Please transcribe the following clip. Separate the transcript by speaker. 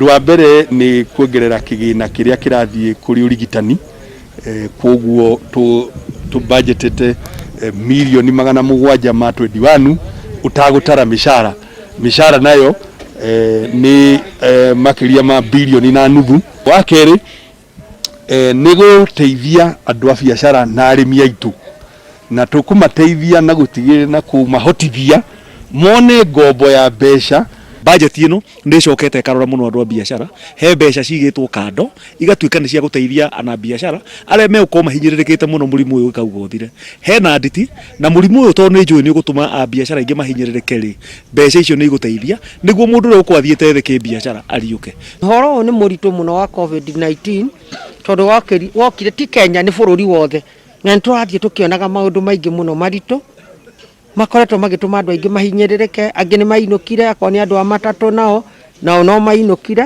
Speaker 1: Undu wa mbere ni kuongerera kigina kiria kirathie kuri urigitani koguo tu budgetete milioni 721 utagutara mishara nayo ni makiria ma bilioni na nuthu. Wa keri ni guteithia andu a biashara na arimi aitu na tukumateithia na gutigirira na kumahotithia mone ngombo ya mbeca.
Speaker 2: Budget ino ndicokete karora muno andu a biashara he mbeca cigitwo kando igatuika ni cia guteithia ana biashara aria megukoma hinyirirekete muno murimu uyu ikauga uthire. Hena nditi na murimu uyu to ni njui ni gutuma a biashara ingi mahinyirereke ri mbeca icio ni iguteithia niguo mundu uri ukwathiete theke biashara ariuke.
Speaker 3: Horo ni muritu muno wa COVID-19 tondu wokire ti Kenya ni bururi wothe na nturathie tukionaga maundu maingi muno maritu makoretwo magituma andu aingi mahinyirereke, angi ni mainukire, akoni andu a matatu nao no mainukire.